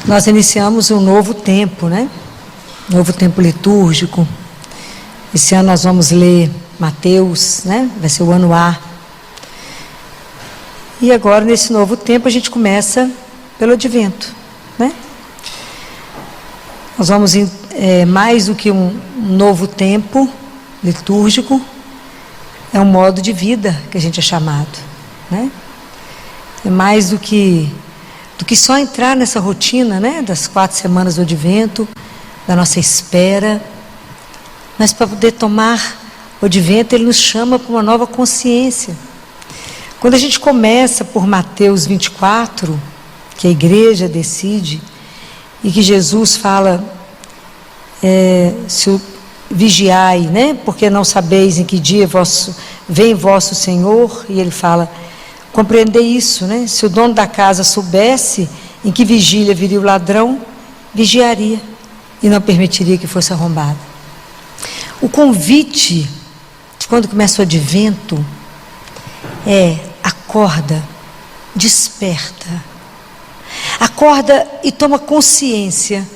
Nós iniciamos um novo tempo, né? Novo tempo litúrgico. Esse ano nós vamos ler Mateus, né? Vai ser o ano A. E agora, nesse novo tempo, a gente começa pelo Advento, né? Nós vamos, mais do que um novo tempo litúrgico, é um modo de vida que a gente é chamado, né? É mais do que só entrar nessa rotina, né? Das 4 semanas do Advento, da nossa espera. Mas para poder tomar o Advento, ele nos chama para uma nova consciência. Quando a gente começa por Mateus 24, que a igreja decide, e que Jesus fala, vigiai, né? Porque não sabeis em que dia vem vosso Senhor, e ele fala, compreender isso, né? Se o dono da casa soubesse em que vigília viria o ladrão, vigiaria e não permitiria que fosse arrombado. O convite de quando começa o Advento acorda, desperta, acorda e toma consciência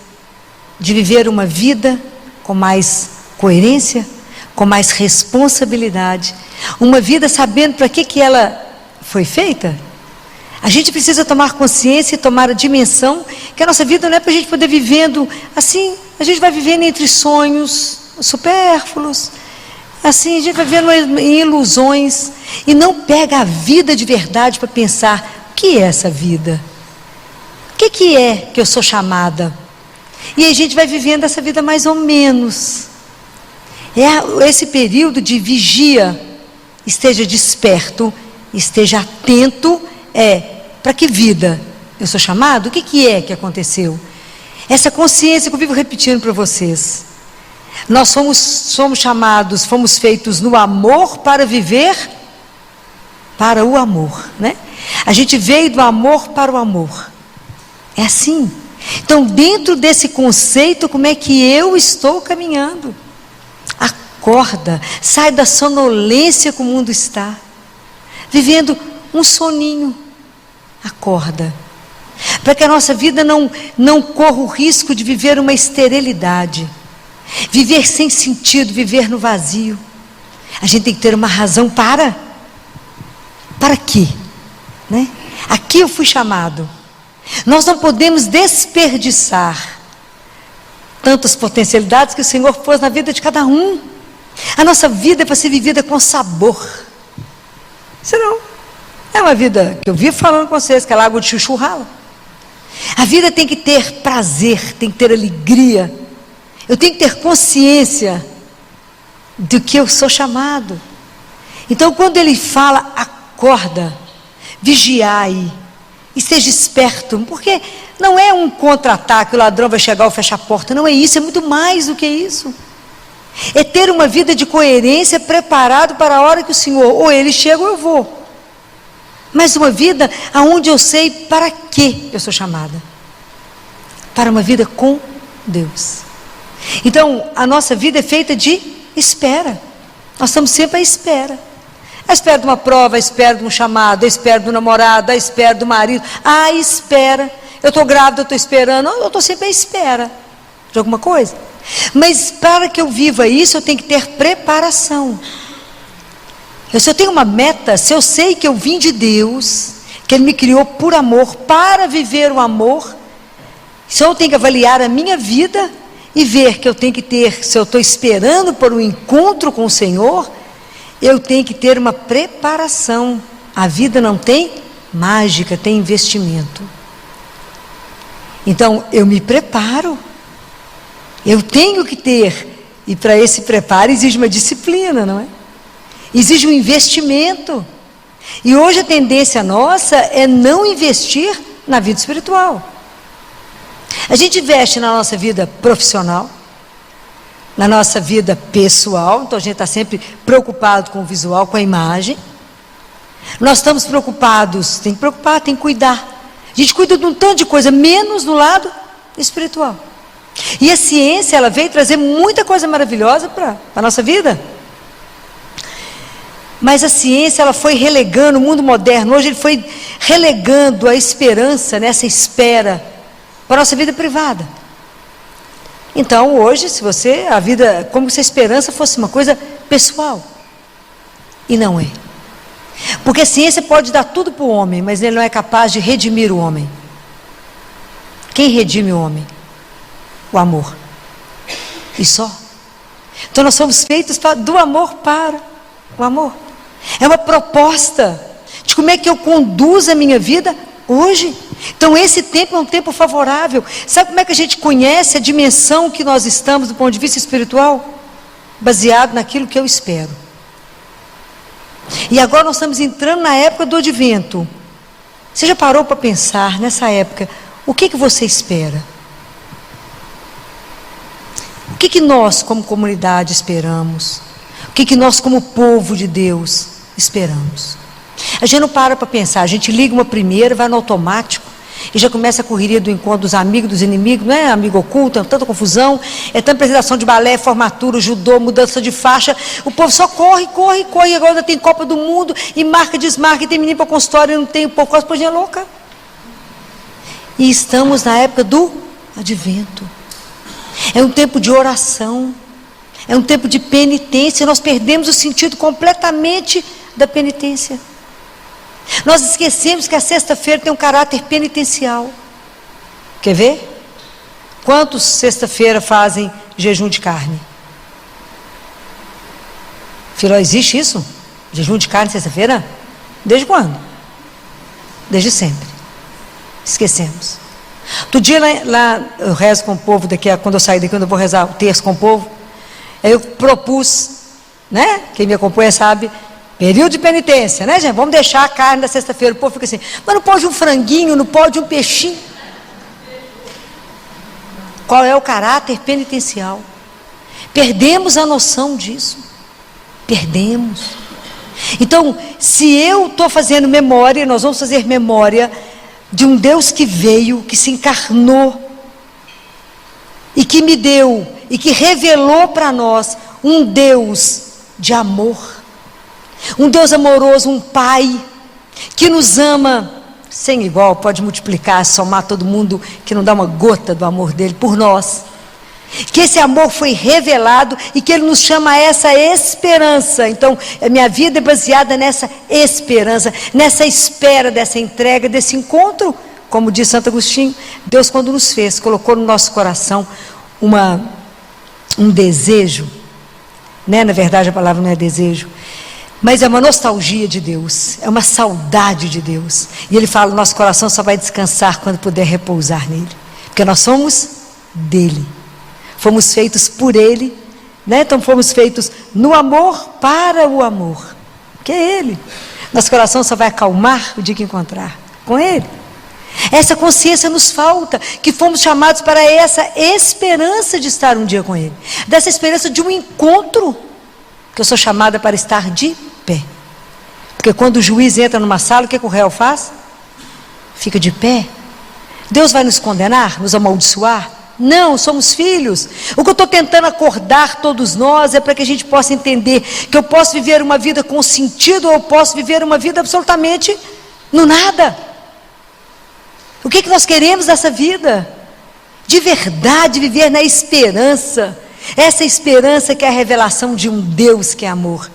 de viver uma vida com mais coerência, com mais responsabilidade, uma vida sabendo para que ela foi feita. A gente precisa tomar consciência e tomar a dimensão que a nossa vida não é para a gente poder vivendo assim, a gente vai vivendo entre sonhos supérfluos, assim, a gente vai vivendo em ilusões e não pega a vida de verdade para pensar, o que é essa vida? O que é que eu sou chamada? E aí a gente vai vivendo essa vida mais ou menos. Esse período de vigia, esteja desperto, esteja atento, para que vida eu sou chamado? O que é que aconteceu? Essa consciência que eu vivo repetindo para vocês. Nós somos chamados, fomos feitos no amor para viver para o amor, né? A gente veio do amor para o amor. É assim. Então, dentro desse conceito, como é que eu estou caminhando? Acorda, sai da sonolência que o mundo está, vivendo um soninho. Acorda, para que a nossa vida não corra o risco de viver uma esterilidade, viver sem sentido, viver no vazio. A gente tem que ter uma razão para quê? Né? Aqui eu fui chamado. Nós não podemos desperdiçar tantas potencialidades que o Senhor pôs na vida de cada um. A nossa vida é para ser vivida com sabor. Senão, é uma vida que eu vivo falando com vocês, aquela água de chuchu rala. A vida tem que ter prazer, tem que ter alegria. Eu tenho que ter consciência do que eu sou chamado. Então, quando ele fala, acorda, vigiai, esteja esperto, porque não é um contra-ataque, o ladrão vai chegar ou fechar a porta, não é isso, é muito mais do que isso. É ter uma vida de coerência, preparado para a hora que o Senhor, ou ele chega ou eu vou. Mas uma vida onde eu sei para que eu sou chamada. Para uma vida com Deus. Então, a nossa vida é feita de espera. Nós estamos sempre à espera. À espera de uma prova, à espera de um chamado, à espera do namorado, à espera do marido. À espera. Eu estou grávida, eu estou esperando. Eu estou sempre à espera de alguma coisa. Mas para que eu viva isso, eu tenho que ter preparação. Se eu tenho uma meta, se eu sei que eu vim de Deus, que Ele me criou por amor, para viver o amor, se eu tenho que avaliar a minha vida e ver que eu tenho que ter, se eu estou esperando por um encontro com o Senhor, eu tenho que ter uma preparação. A vida não tem mágica, tem investimento. Então, eu me preparo. Eu tenho que ter, e para esse preparo exige uma disciplina, não é? Exige um investimento. E hoje a tendência nossa é não investir na vida espiritual. A gente investe na nossa vida profissional, na nossa vida pessoal, então a gente está sempre preocupado com o visual, com a imagem. Nós estamos preocupados, tem que preocupar, tem que cuidar. A gente cuida de um tanto de coisa, menos do lado espiritual. E a ciência, ela veio trazer muita coisa maravilhosa para a nossa vida. Mas a ciência, ela foi relegando, o mundo moderno, hoje ele foi relegando a esperança, nessa espera, para a nossa vida privada. Então, hoje, se você, a vida, como se a esperança fosse uma coisa pessoal. E não é. Porque a ciência pode dar tudo para o homem, mas ele não é capaz de redimir o homem. Quem redime o homem? O amor. E só. Então nós somos feitos do amor para o amor. É uma proposta de como é que eu conduzo a minha vida hoje. Então esse tempo é um tempo favorável. Sabe como é que a gente conhece a dimensão que nós estamos do ponto de vista espiritual? Baseado naquilo que eu espero. E agora nós estamos entrando na época do advento. Você já parou para pensar nessa época, o que você espera? O que nós como comunidade esperamos? O que nós como povo de Deus esperamos? A gente não para pensar, a gente liga uma primeira, vai no automático e já começa a correria do encontro dos amigos, dos inimigos, não é amigo oculto, é tanta confusão, é tanta apresentação de balé, formatura, judô, mudança de faixa, o povo só corre, agora tem Copa do Mundo, e marca, desmarca, e tem menino para consultório, e não tem, o povo quase podinha louca. E estamos na época do advento. É um tempo de oração, é um tempo de penitência. Nós perdemos o sentido completamente da penitência. Nós esquecemos que a sexta-feira tem um caráter penitencial. Quer ver? Quantos sexta-feira fazem jejum de carne? Filó, existe isso? Jejum de carne sexta-feira? Desde quando? Desde sempre. Esquecemos. Outro dia lá eu rezo com o povo, quando eu sair daqui, quando eu vou rezar o terço com o povo, aí eu propus, né? Quem me acompanha sabe, período de penitência, né, gente? Vamos deixar a carne da sexta-feira. O povo fica assim, mas não pode um franguinho, não pode um peixinho. Qual é o caráter penitencial? Perdemos a noção disso. Perdemos. Então, se eu estou fazendo memória, nós vamos fazer memória de um Deus que veio, que se encarnou, e que me deu, e que revelou para nós um Deus de amor, um Deus amoroso, um Pai, que nos ama sem igual, pode multiplicar, somar todo mundo, que não dá uma gota do amor dele por nós, que esse amor foi revelado e que ele nos chama a essa esperança. Então a minha vida é baseada nessa esperança, nessa espera dessa entrega, desse encontro. Como diz Santo Agostinho, Deus quando nos fez, colocou no nosso coração um desejo, né? Na verdade a palavra não é desejo, mas é uma nostalgia de Deus, é uma saudade de Deus. E ele fala, o nosso coração só vai descansar quando puder repousar nele, porque nós somos dele. Fomos feitos por Ele, né? Então fomos feitos no amor para o amor, que é Ele. Nosso coração só vai acalmar o dia que encontrar com Ele. Essa consciência nos falta, que fomos chamados para essa esperança de estar um dia com Ele, dessa esperança de um encontro, que eu sou chamada para estar de pé. Porque quando o juiz entra numa sala, o que o réu faz? Fica de pé. Deus vai nos condenar, nos amaldiçoar? Não, somos filhos. O que eu estou tentando acordar todos nós é para que a gente possa entender que eu posso viver uma vida com sentido, ou eu posso viver uma vida absolutamente no nada. O que nós queremos dessa vida? De verdade, viver na esperança. Essa esperança que é a revelação de um Deus que é amor,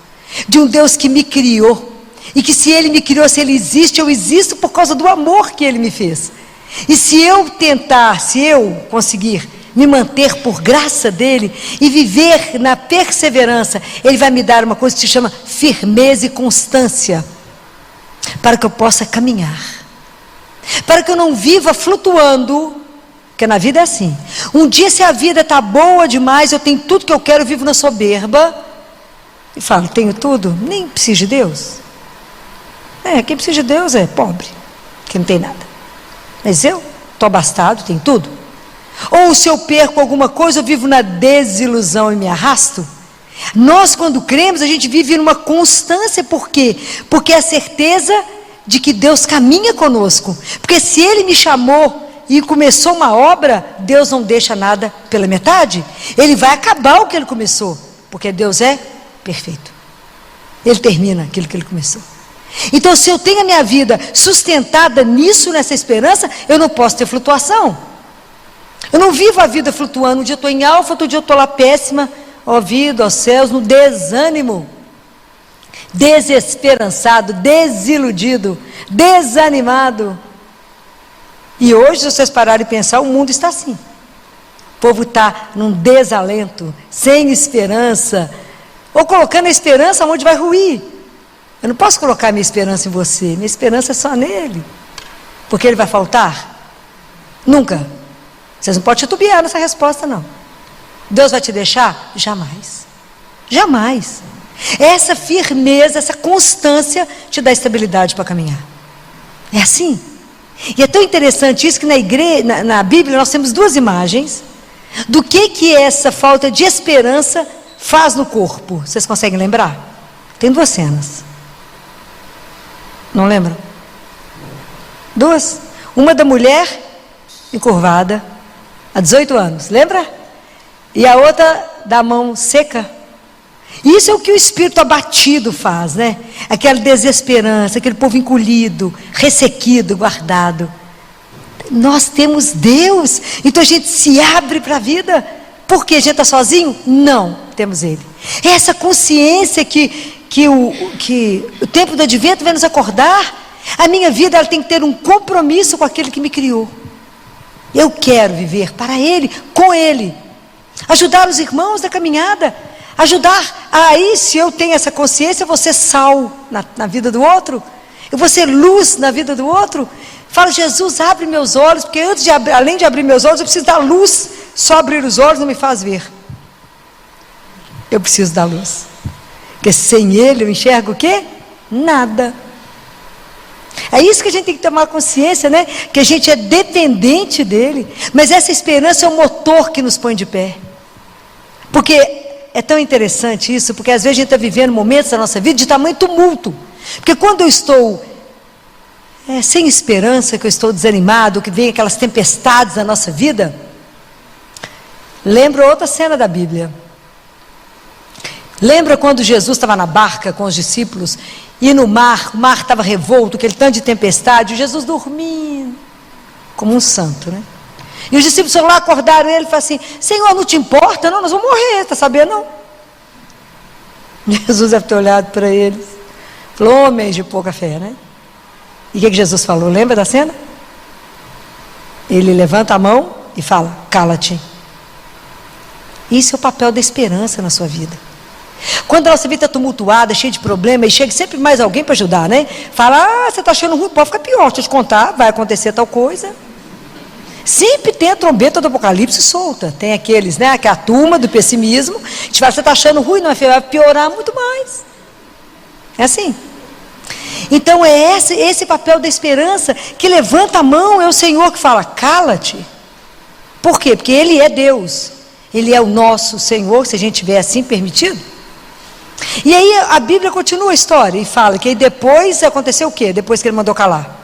de um Deus que me criou, e que se Ele me criou, se Ele existe, eu existo por causa do amor que Ele me fez. E se eu conseguir me manter por graça dEle e viver na perseverança, Ele vai me dar uma coisa que se chama firmeza e constância, para que eu possa caminhar, para que eu não viva flutuando, porque na vida é assim. Um dia, se a vida está boa demais, eu tenho tudo que eu quero, eu vivo na soberba e falo, tenho tudo, nem preciso de Deus. Quem precisa de Deus é pobre, que não tem nada. Mas eu estou abastado, tenho tudo. Ou se eu perco alguma coisa, eu vivo na desilusão e me arrasto. Nós, quando cremos, a gente vive numa constância. Por quê? Porque é a certeza de que Deus caminha conosco. Porque se Ele me chamou e começou uma obra, Deus não deixa nada pela metade. Ele vai acabar o que Ele começou, porque Deus é perfeito. Ele termina aquilo que Ele começou. Então, se eu tenho a minha vida sustentada nisso, nessa esperança, eu não posso ter flutuação. Eu não vivo a vida flutuando. Um dia eu estou em alfa, outro dia eu estou lá péssima. Ó vida, ó céus, no desânimo. Desesperançado, desiludido, desanimado. E hoje, se vocês pararem e pensar, o mundo está assim. O povo está num desalento, sem esperança, ou colocando a esperança onde vai ruir. Eu não posso colocar minha esperança em você, minha esperança é só nele, porque ele vai faltar? Nunca. Vocês não podem titubear nessa resposta, não. Deus vai te deixar? Jamais. Jamais. Essa firmeza, essa constância te dá estabilidade para caminhar. É assim. E é tão interessante isso que na Bíblia nós temos duas imagens do que essa falta de esperança faz no corpo. Vocês conseguem lembrar? Tem duas cenas. Não lembram? Duas. Uma da mulher encurvada, há 18 anos, lembra? E a outra da mão seca. Isso é o que o espírito abatido faz, né? Aquela desesperança, aquele povo encolhido, ressequido, guardado. Nós temos Deus, então a gente se abre para a vida. Por quê? A gente está sozinho? Não, temos Ele. É essa consciência que o tempo do advento vai nos acordar. A minha vida ela tem que ter um compromisso com aquele que me criou. Eu quero viver para Ele, com Ele. Ajudar os irmãos da caminhada. Ajudar aí, se eu tenho essa consciência, eu vou ser sal na vida do outro. Eu vou ser luz na vida do outro. Falo, Jesus, abre meus olhos, porque antes de além de abrir meus olhos, eu preciso da luz. Só abrir os olhos não me faz ver. Eu preciso da luz. Porque sem Ele eu enxergo o quê? Nada. É isso que a gente tem que tomar consciência, né? Que a gente é dependente dEle. Mas essa esperança é o motor que nos põe de pé. Porque é tão interessante isso, porque às vezes a gente está vivendo momentos da nossa vida de tamanho tumulto. Porque quando eu estou sem esperança, que eu estou desanimado, que vem aquelas tempestades na nossa vida, lembra outra cena da Bíblia. Lembra quando Jesus estava na barca com os discípulos, e no mar, o mar estava revolto, aquele tanto de tempestade, Jesus dormindo, como um santo, né? E os discípulos foram lá, acordaram ele e falaram assim, Senhor, não te importa? Não, nós vamos morrer, está sabendo não? Jesus deve ter olhado para eles, falou, homens de pouca fé, né? E o que Jesus falou? Lembra da cena? Ele levanta a mão e fala, cala-te. Isso é o papel da esperança na sua vida. Quando a nossa vida está tumultuada, cheia de problemas, e chega sempre mais alguém para ajudar, né? Fala, você está achando ruim, pode ficar pior, deixa eu te contar, vai acontecer tal coisa. Sempre tem a trombeta do Apocalipse solta. Tem aqueles, né? Que é a turma do pessimismo. Que te fala, você está achando ruim, não, vai piorar muito mais. É assim. Então é esse papel da esperança que levanta a mão, é o Senhor que fala, cala-te. Por quê? Porque Ele é Deus. Ele é o nosso Senhor, se a gente tiver assim permitido. E aí a Bíblia continua a história e fala que aí depois aconteceu o quê? Depois que Ele mandou calar.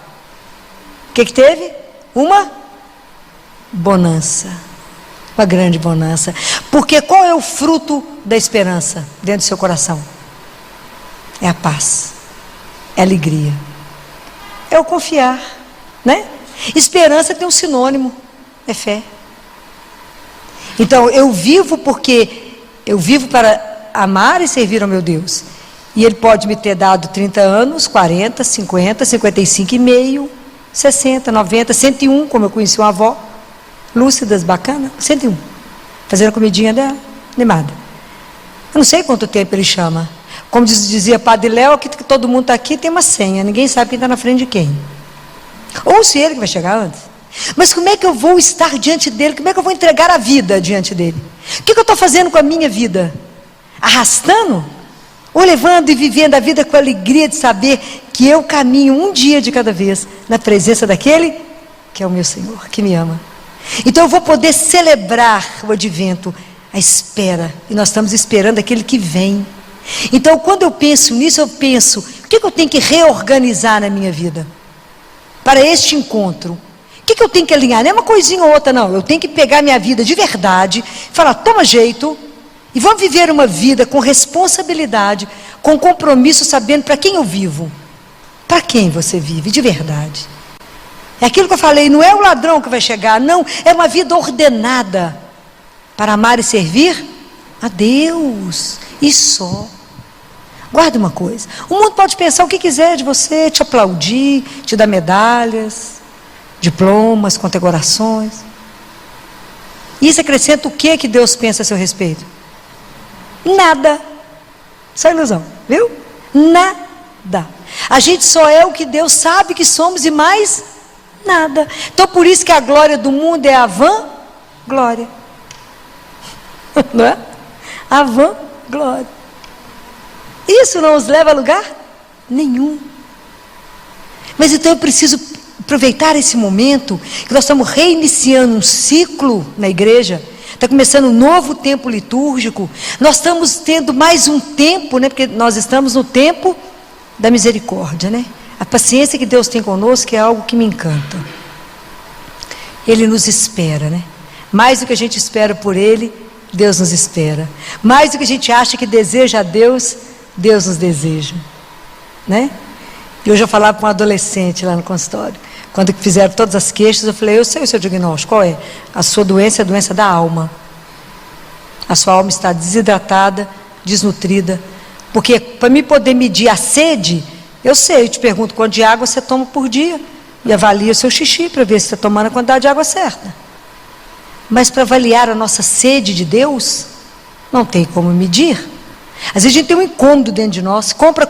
O que teve? Uma bonança. Uma grande bonança. Porque qual é o fruto da esperança dentro do seu coração? É a paz. É a alegria. É o confiar, né? Esperança tem um sinônimo, é fé. Então eu vivo porque eu vivo para amar e servir ao meu Deus. E Ele pode me ter dado 30 anos, 40, 50, 55 e meio, 60, 90, 101, como eu conheci uma avó. Lúcidas, bacana, 101. Fazendo a comidinha dela, animada. Eu não sei quanto tempo Ele chama. Como dizia Padre Léo, que todo mundo está aqui, tem uma senha. Ninguém sabe quem está na frente de quem. Ou se Ele que vai chegar antes. Mas como é que eu vou estar diante dEle? Como é que eu vou entregar a vida diante dEle? O que eu estou fazendo com a minha vida? Arrastando? Ou levando e vivendo a vida com a alegria de saber que eu caminho um dia de cada vez na presença daquele que é o meu Senhor, que me ama. Então eu vou poder celebrar o advento, a espera. E nós estamos esperando aquele que vem. Então quando eu penso nisso, eu penso, o que eu tenho que reorganizar na minha vida? Para este encontro. O que eu tenho que alinhar? Não é uma coisinha ou outra, não. Eu tenho que pegar minha vida de verdade, falar, toma jeito, e vamos viver uma vida com responsabilidade, com compromisso, sabendo para quem eu vivo. Para quem você vive, de verdade. É aquilo que eu falei, não é o ladrão que vai chegar, não, é uma vida ordenada para amar e servir a Deus, e só. Guarda uma coisa, o mundo pode pensar o que quiser de você, te aplaudir, te dar medalhas, diplomas, condecorações. Isso acrescenta o que Deus pensa a seu respeito? Nada. Só ilusão, viu? Nada. A gente só é o que Deus sabe que somos e mais nada. Então por isso que a glória do mundo é a vã glória. Não é? A vã glória. Isso não nos leva a lugar nenhum. Mas então eu preciso aproveitar esse momento que nós estamos reiniciando um ciclo na igreja. Está começando um novo tempo litúrgico. Nós estamos tendo mais um tempo, né? Porque nós estamos no tempo da misericórdia, né? A paciência que Deus tem conosco é algo que me encanta. Ele nos espera, né? Mais do que a gente espera por Ele, Deus nos espera. Mais do que a gente acha que deseja a Deus, Deus nos deseja, né? E hoje eu falava para um adolescente lá no consultório. Quando fizeram todas as queixas, eu falei, eu sei o seu diagnóstico, qual é? A sua doença é a doença da alma. A sua alma está desidratada, desnutrida. Porque para mim poder medir a sede, eu sei, eu te pergunto quanto de água você toma por dia. E avalio o seu xixi para ver se está tomando a quantidade de água certa. Mas para avaliar a nossa sede de Deus, não tem como medir. Às vezes a gente tem um incômodo dentro de nós, compra.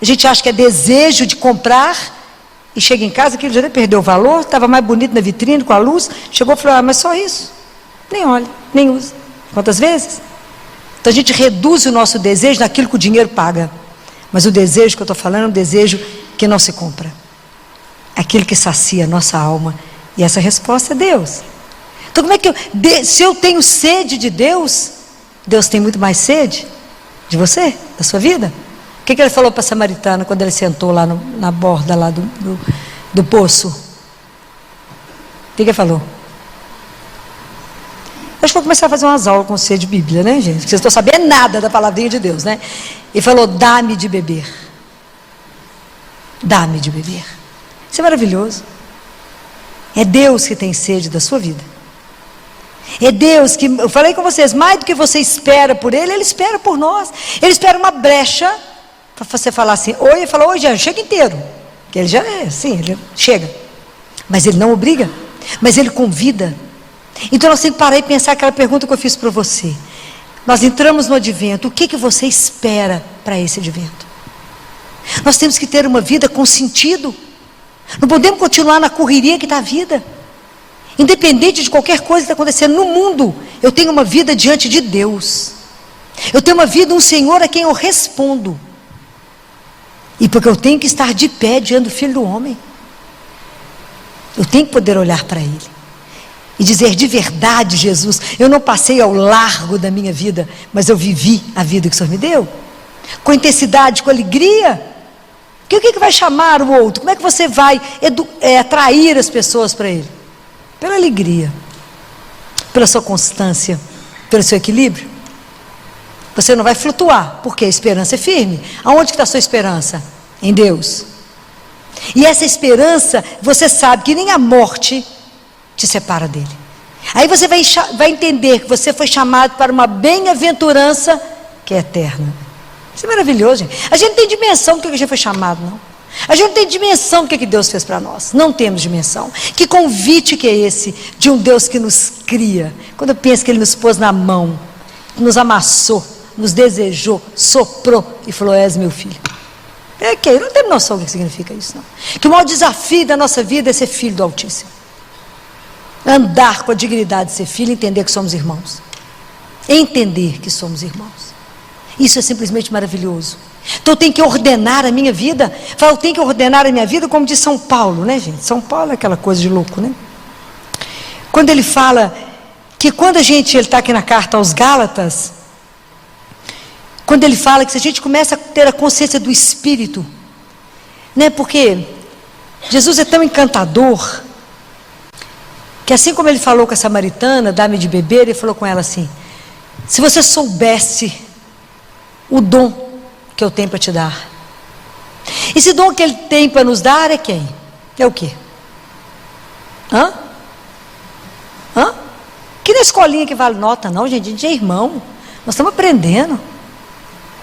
A gente acha que é desejo de comprar, e chega em casa, aquilo já nem perdeu o valor, estava mais bonito na vitrine, com a luz, chegou e falou, mas só isso, nem olha, nem usa. Quantas vezes? Então a gente reduz o nosso desejo naquilo que o dinheiro paga, mas o desejo que eu estou falando é um desejo que não se compra, aquilo que sacia a nossa alma, e essa resposta é Deus. Então como é que se eu tenho sede de Deus, Deus tem muito mais sede de você, da sua vida? O que ele falou para a samaritana quando ele sentou lá na borda lá do poço? O que ele falou? Acho que vou começar a fazer umas aulas com você de Bíblia, né, gente? Porque vocês não estão sabendo nada da palavrinha de Deus, né? Ele falou, dá-me de beber. Dá-me de beber. Isso é maravilhoso. É Deus que tem sede da sua vida. É Deus que, eu falei com vocês, mais do que você espera por Ele, Ele espera por nós. Ele espera uma brecha para você falar assim, oi, ele falou, oi, já chega inteiro. Que ele já é assim, ele chega. Mas ele não obriga, mas ele convida. Então nós temos que parar e pensar aquela pergunta que eu fiz para você. Nós entramos no advento, o que você espera para esse advento? Nós temos que ter uma vida com sentido. Não podemos continuar na correria que está a vida. Independente de qualquer coisa que está acontecendo no mundo, eu tenho uma vida diante de Deus. Eu tenho uma vida, um Senhor a quem eu respondo. E porque eu tenho que estar de pé diante do Filho do Homem. Eu tenho que poder olhar para Ele e dizer de verdade, Jesus, eu não passei ao largo da minha vida, mas eu vivi a vida que o Senhor me deu, com intensidade, com alegria. Porque o que vai chamar o outro? Como é que você vai atrair as pessoas para Ele? Pela alegria, pela sua constância, pelo seu equilíbrio. Você não vai flutuar, porque a esperança é firme. Aonde que está a sua esperança? Em Deus. E essa esperança, você sabe que nem a morte te separa dele. Aí você vai entender que você foi chamado para uma bem-aventurança que é eterna. Isso é maravilhoso, gente. A gente não tem dimensão do que a gente foi chamado, não. A gente não tem dimensão do que Deus fez para nós. Não temos dimensão. Que convite que é esse de um Deus que nos cria? Quando eu penso que Ele nos pôs na mão, nos amassou, nos desejou, soprou e falou, és meu filho. Eu não tenho noção do que significa isso, não. Que o maior desafio da nossa vida é ser filho do Altíssimo. Andar com a dignidade de ser filho e entender que somos irmãos. Entender que somos irmãos. Isso é simplesmente maravilhoso. Então eu tenho que ordenar a minha vida. Eu tenho que ordenar a minha vida como diz São Paulo, né, gente? São Paulo é aquela coisa de louco, né? Quando ele fala que quando ele está aqui na carta aos Gálatas, quando ele fala que se a gente começa a ter a consciência do Espírito, né? Porque Jesus é tão encantador, que assim como ele falou com a samaritana, dá-me de beber, ele falou com ela assim, se você soubesse o dom que eu tenho para te dar, Esse dom que Ele tem para nos dar é quem? É o quê? Hã? Que não é escolinha que vale nota não, gente. A gente é irmão. Nós estamos aprendendo.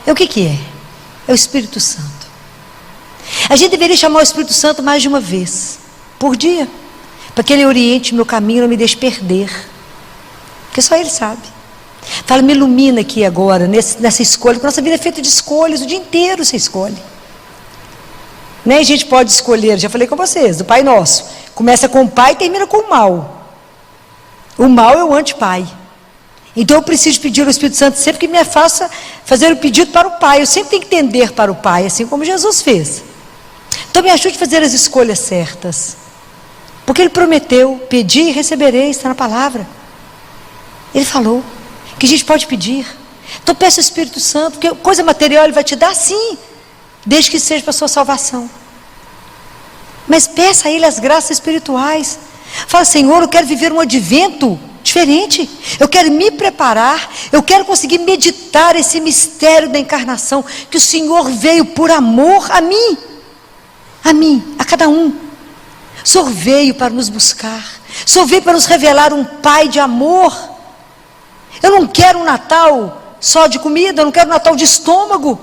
É o que é? É o Espírito Santo. A gente deveria chamar o Espírito Santo mais de uma vez por dia, para que Ele oriente meu caminho, não me deixe perder, porque só Ele sabe. Fala, me ilumina aqui agora, nessa escolha, porque nossa vida é feita de escolhas, o dia inteiro você escolhe. Nem a gente pode escolher, já falei com vocês, do Pai Nosso, começa com o Pai e termina com o mal. O mal é o anti-Pai. Então eu preciso pedir ao Espírito Santo sempre que me faça fazer o pedido para o Pai. Eu sempre tenho que entender para o Pai, assim como Jesus fez. Então me ajude a fazer as escolhas certas, porque Ele prometeu, pedi e receberei, está na palavra. Ele falou que a gente pode pedir. Então peça ao Espírito Santo, porque coisa material Ele vai te dar sim, desde que seja para a sua salvação. Mas peça a Ele as graças espirituais. Fala, Senhor, eu quero viver um advento diferente, eu quero me preparar, eu quero conseguir meditar esse mistério da encarnação, que o Senhor veio por amor a mim, a cada um. O Senhor veio para nos buscar, o Senhor veio para nos revelar um Pai de amor. Eu não quero um Natal só de comida, eu não quero um Natal de estômago,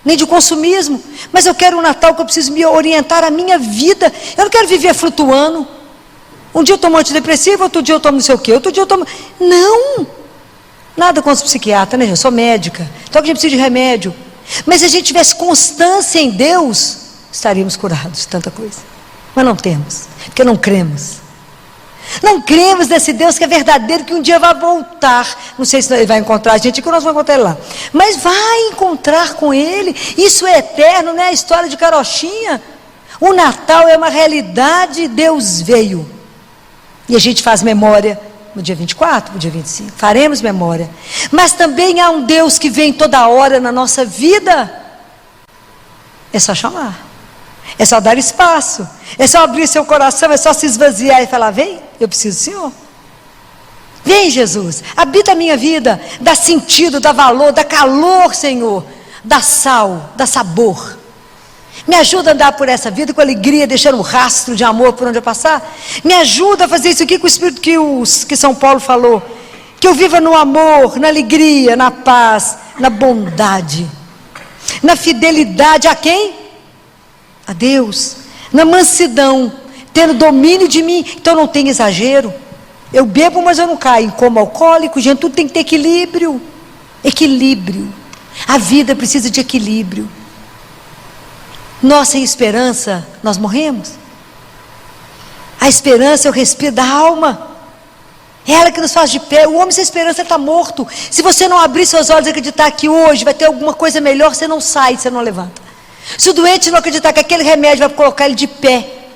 nem de consumismo, mas eu quero um Natal que eu preciso me orientar a minha vida. Eu não quero viver flutuando. Um dia eu tomo antidepressivo, outro dia eu tomo não sei o quê, outro dia eu tomo... Não! Nada contra o psiquiatra, né? Eu sou médica, então a gente precisa de remédio. Mas se a gente tivesse constância em Deus, estaríamos curados de tanta coisa. Mas não temos, porque não cremos. Não cremos nesse Deus que é verdadeiro, que um dia vai voltar. Não sei se Ele vai encontrar a gente, que nós vamos encontrar Ele lá. Mas vai encontrar com Ele. Isso é eterno, não é a história de carochinha. O Natal é uma realidade, Deus veio. E a gente faz memória no dia 24, no dia 25. Faremos memória. Mas também há um Deus que vem toda hora na nossa vida. É só chamar. É só dar espaço. É só abrir seu coração. É só se esvaziar e falar, vem, eu preciso do Senhor. Vem, Jesus, habita a minha vida. Dá sentido, dá valor, dá calor, Senhor. Dá sal, dá sabor. Me ajuda a andar por essa vida com alegria, deixando um rastro de amor por onde eu passar. Me ajuda a fazer isso aqui com o Espírito que São Paulo falou. Que eu viva no amor, na alegria, na paz, na bondade, na fidelidade a quem? A Deus. Na mansidão, tendo domínio de mim. Então não tem exagero. Eu bebo, mas eu não caio em coma alcoólico. Gente, tudo tem que ter equilíbrio. Equilíbrio. A vida precisa de equilíbrio. Nós sem esperança, nós morremos. A esperança é o respiro da alma. É ela que nos faz de pé. O homem sem esperança está morto. Se você não abrir seus olhos e acreditar que hoje vai ter alguma coisa melhor, você não sai, você não levanta. Se o doente não acreditar que aquele remédio vai colocar ele de pé,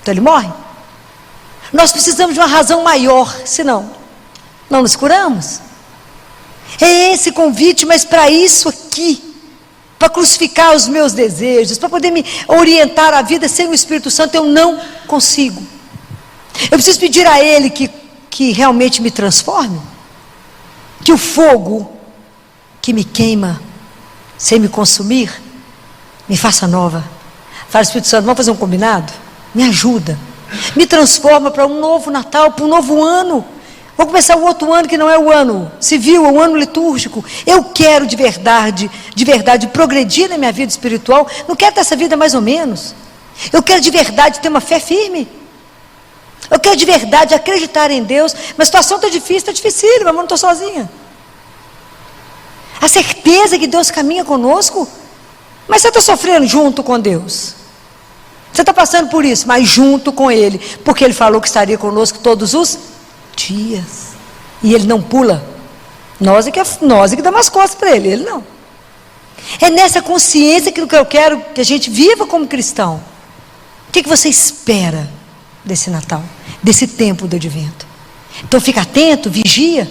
então ele morre. Nós precisamos de uma razão maior, senão não nos curamos. É esse convite, mas para isso aqui, para crucificar os meus desejos, para poder me orientar a vida sem o Espírito Santo, eu não consigo. Eu preciso pedir a Ele que realmente me transforme, que o fogo que me queima, sem me consumir, me faça nova. Fala, Espírito Santo, vamos fazer um combinado? Me ajuda, me transforma para um novo Natal, para um novo ano. Vou começar o outro ano que não é o ano civil, é o ano litúrgico. Eu quero de verdade progredir na minha vida espiritual. Não quero ter essa vida mais ou menos. Eu quero de verdade ter uma fé firme. Eu quero de verdade acreditar em Deus. Mas a situação está difícil, está dificílima, mas não estou sozinha. A certeza que Deus caminha conosco. Mas você está sofrendo junto com Deus. Você está passando por isso, mas junto com Ele. Porque Ele falou que estaria conosco todos os dias. E Ele não pula. Nós é que damos as costas para Ele não. É nessa consciência que eu quero que a gente viva como cristão. O que você espera desse Natal, desse tempo do advento? Então fica atento, vigia.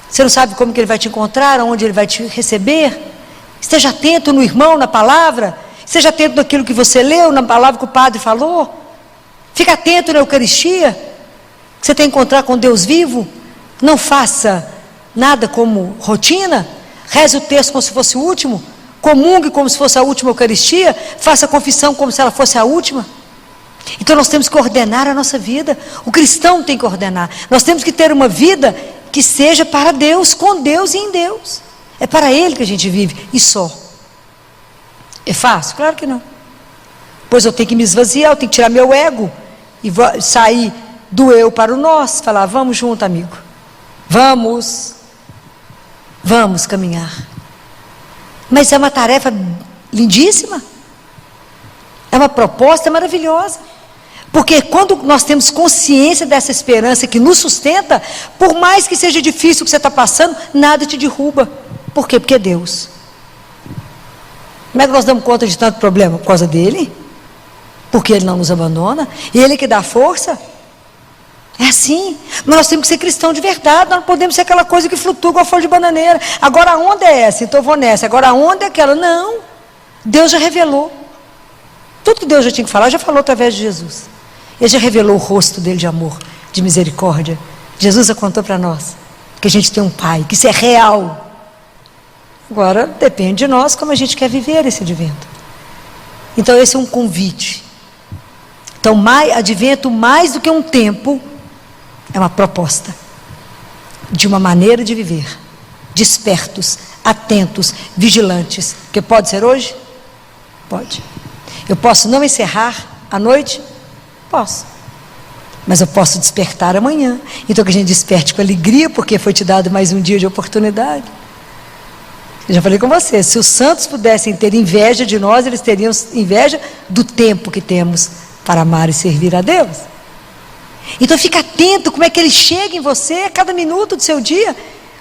Você não sabe como que Ele vai te encontrar, aonde Ele vai te receber. Esteja atento no irmão, na palavra. Esteja atento naquilo que você leu, na palavra que o padre falou. Fica atento na Eucaristia, que você tem que encontrar com Deus vivo. Não faça nada como rotina. Reze o texto como se fosse o último. comungue como se fosse a última Eucaristia, faça a confissão como se ela fosse a última. Então nós temos que ordenar a nossa vida. O cristão tem que ordenar. Nós temos que ter uma vida que seja para Deus, com Deus e em Deus. É para Ele que a gente vive, e só. É fácil? Claro que não. Pois eu tenho que me esvaziar, eu tenho que tirar meu ego e sair do eu para o nós, falar, vamos junto, amigo. Vamos caminhar. Mas é uma tarefa lindíssima. É uma proposta maravilhosa. Porque quando nós temos consciência dessa esperança que nos sustenta, por mais que seja difícil o que você está passando, nada te derruba. Por quê? Porque é Deus. Como é que nós damos conta de tanto problema? Por causa dele? Porque Ele não nos abandona? Ele que dá força? É assim. Mas nós temos que ser cristão de verdade. Nós não podemos ser aquela coisa que flutua igual flor de bananeira. Agora a onda é essa, então eu vou nessa. Agora a onda é aquela. Não. Deus já revelou. Tudo que Deus já tinha que falar, já falou através de Jesus. Ele já revelou o rosto dele de amor, de misericórdia. Jesus já contou para nós que a gente tem um Pai, que isso é real. Agora depende de nós como a gente quer viver esse advento. Então esse é um convite. Então advento, mais do que um tempo, é uma proposta de uma maneira de viver, despertos, atentos, vigilantes. Que pode ser hoje? Pode. Eu posso não encerrar a noite? Posso. Mas eu posso despertar amanhã. Então que a gente desperte com alegria, porque foi te dado mais um dia de oportunidade. Eu já falei com você, se os santos pudessem ter inveja de nós, eles teriam inveja do tempo que temos para amar e servir a Deus. Então fica atento como é que Ele chega em você a cada minuto do seu dia.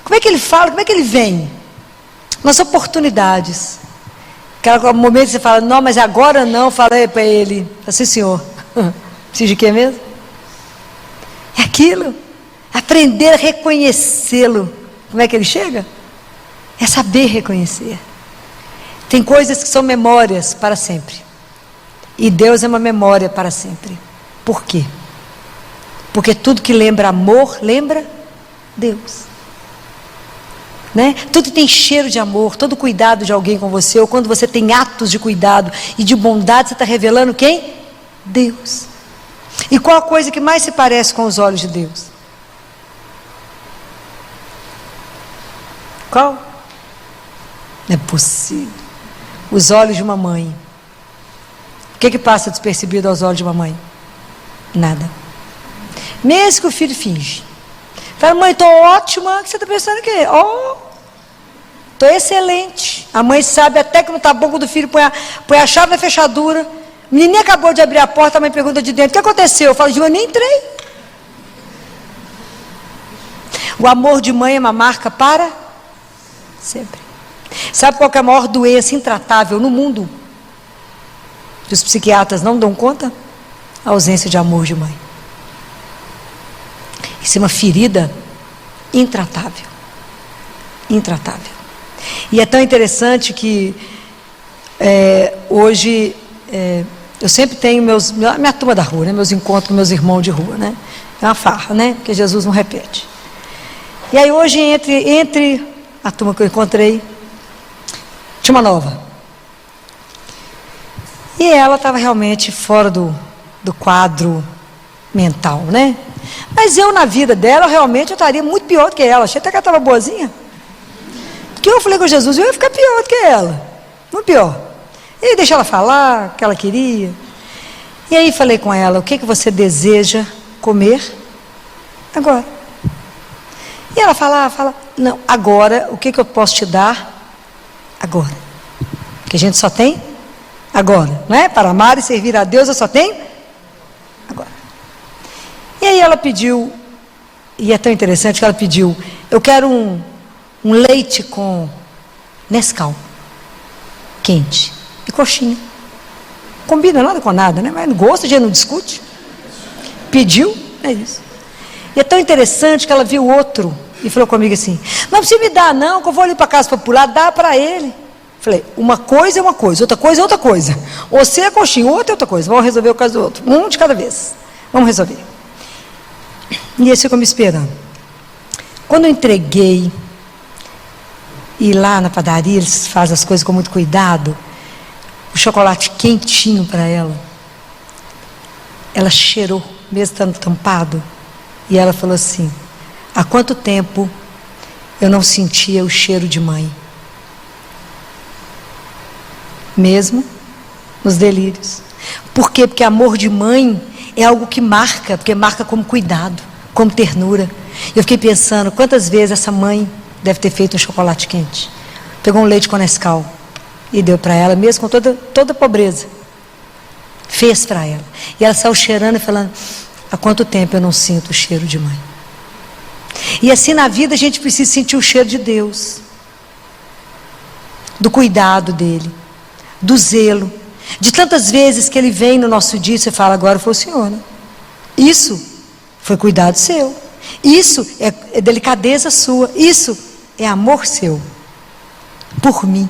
Como é que Ele fala, como é que Ele vem? Nas oportunidades. Aquele momento que você fala, não, mas agora não, falei para Ele, assim, Senhor, precisa de quê mesmo? É aquilo, aprender a reconhecê-lo. Como é que Ele chega? É saber reconhecer. Tem coisas que são memórias para sempre. E Deus é uma memória para sempre. Por quê? Porque tudo que lembra amor, lembra Deus. Né? Tudo que tem cheiro de amor, todo cuidado de alguém com você, ou quando você tem atos de cuidado e de bondade, você está revelando quem? Deus. E qual a coisa que mais se parece com os olhos de Deus? Qual? Não é possível. Os olhos de uma mãe. O que passa despercebido aos olhos de uma mãe? Nada. Mesmo que o filho finge. Fala, mãe, estou ótima. O que você está pensando o quê? Estou excelente. A mãe sabe até que não está bom quando o filho põe a chave na fechadura. O menino acabou de abrir a porta, a mãe pergunta de dentro, o que aconteceu? Eu falo, eu nem entrei. O amor de mãe é uma marca para sempre. Sabe qual que é a maior doença intratável no mundo? Que os psiquiatras não dão conta? A ausência de amor de mãe. Isso é uma ferida intratável. Intratável. E é tão interessante que hoje eu sempre tenho minha turma da rua, né? Meus encontros com meus irmãos de rua, né? É uma farra, né? Porque Jesus não repete. E aí hoje entre a turma que eu encontrei, tinha uma nova. E ela estava realmente fora do quadro mental, né? Mas eu, na vida dela, realmente eu estaria muito pior do que ela. Achei até que ela estava boazinha. Porque eu falei com Jesus, eu ia ficar pior do que ela. Muito pior. E deixei ela falar o que ela queria. E aí falei com ela, o que você deseja comer agora? E ela fala, não, agora, o que eu posso te dar agora? Que a gente só tem agora, não é? Para amar e servir a Deus eu só tenho agora. E aí ela pediu, e é tão interessante que ela pediu, eu quero um leite com Nescau, quente, e coxinha. Combina nada com nada, né? Mas no gosto a gente não discute. Pediu, é isso. E é tão interessante que ela viu outro e falou comigo assim, não precisa me dar não, que eu vou ali para a casa popular, dá para ele. Falei, uma coisa é uma coisa, outra coisa é outra coisa. Você é coxinha, outra é outra coisa. Vamos resolver o caso do outro, um de cada vez. Vamos resolver. E esse ficou me esperando. Quando eu entreguei, E lá na padaria eles fazem as coisas com muito cuidado. O chocolate quentinho para ela. Ela cheirou, mesmo estando tampado. E ela falou assim: há quanto tempo eu não sentia o cheiro de mãe? Mesmo nos delírios. Por quê? Porque amor de mãe é algo que marca, porque marca como cuidado, como ternura. Eu fiquei pensando, quantas vezes essa mãe deve ter feito um chocolate quente. Pegou um leite com Nescau e deu para ela, mesmo com toda a pobreza. Fez para ela. E ela saiu cheirando e falando: há quanto tempo eu não sinto o cheiro de mãe? E assim na vida a gente precisa sentir o cheiro de Deus, do cuidado dele, do zelo, de tantas vezes que ele vem no nosso dia e você fala: agora foi o Senhor, né? Isso foi cuidado seu, isso é delicadeza sua, isso é amor seu por mim.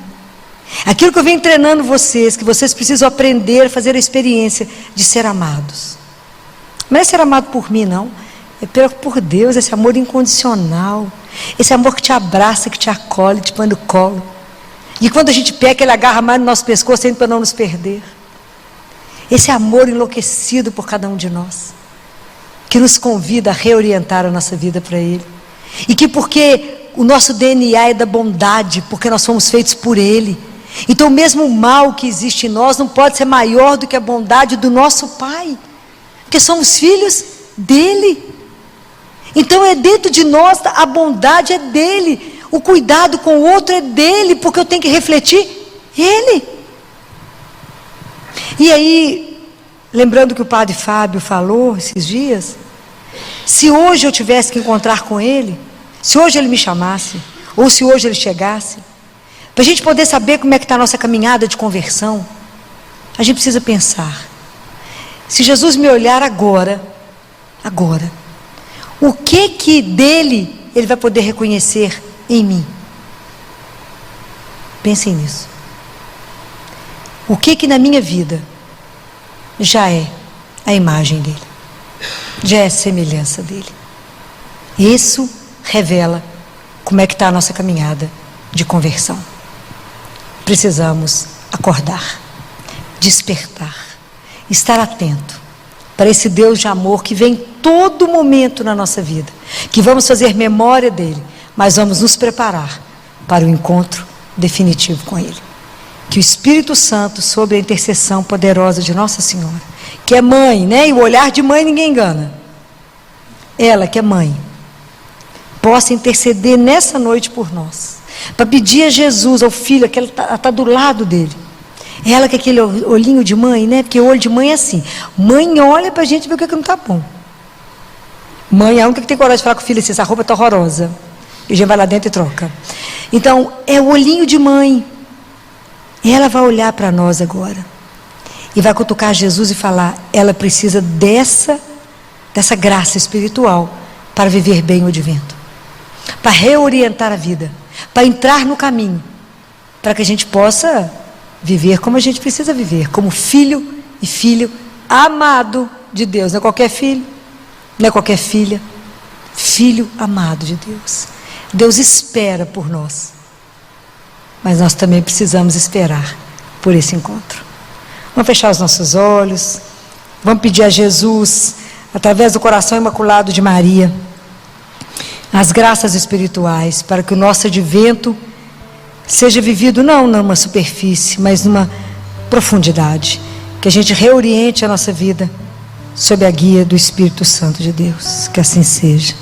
Aquilo que eu venho treinando vocês, que vocês precisam aprender a fazer a experiência de ser amados. Não é ser amado por mim, não. É por Deus, esse amor incondicional, esse amor que te abraça, que te acolhe, te põe no colo. E quando a gente peca, ele agarra mais no nosso pescoço, sempre para não nos perder. Esse amor enlouquecido por cada um de nós, que nos convida a reorientar a nossa vida para ele. E que porque o nosso DNA é da bondade, porque nós fomos feitos por ele. Então mesmo o mal que existe em nós não pode ser maior do que a bondade do nosso Pai. Porque somos filhos dele. Então é dentro de nós, a bondade é dele. O cuidado com o outro é dele, porque eu tenho que refletir ele. E aí, lembrando que o padre Fábio falou esses dias, se hoje eu tivesse que encontrar com ele, se hoje ele me chamasse, ou se hoje ele chegasse, para a gente poder saber como é que está a nossa caminhada de conversão, a gente precisa pensar: se Jesus me olhar agora, o que dele ele vai poder reconhecer em mim? Pensem nisso. O que na minha vida já é a imagem dele, já é a semelhança dele? Isso revela como é que está a nossa caminhada de conversão. Precisamos acordar, despertar, estar atento para esse Deus de amor que vem todo momento na nossa vida, que vamos fazer memória dele, mas vamos nos preparar para o encontro definitivo com ele. Que o Espírito Santo, sob a intercessão poderosa de Nossa Senhora, que é mãe, né? E o olhar de mãe ninguém engana. Ela que é mãe, possa interceder nessa noite por nós, para pedir a Jesus, ao Filho, que ela está do lado dele. Ela que é aquele olhinho de mãe, né? Porque o olho de mãe é assim. Mãe olha para a gente e vê o que não está bom. Mãe é a única que tem coragem de falar com o filho assim: essa roupa está horrorosa. E já vai lá dentro e troca. Então, é o olhinho de mãe. Ela vai olhar para nós agora. E vai cutucar Jesus e falar: ela precisa dessa graça espiritual para viver bem o advento. Para reorientar a vida. Para entrar no caminho. Para que a gente possa viver como a gente precisa viver. Como filho e filho amado de Deus. Não é qualquer filho. Não é qualquer filha. Filho amado de Deus. Deus espera por nós. Mas nós também precisamos esperar por esse encontro. Vamos fechar os nossos olhos. Vamos pedir a Jesus, através do coração imaculado de Maria, as graças espirituais, para que o nosso advento seja vivido não numa superfície, mas numa profundidade. Que a gente reoriente a nossa vida sob a guia do Espírito Santo de Deus. Que assim seja.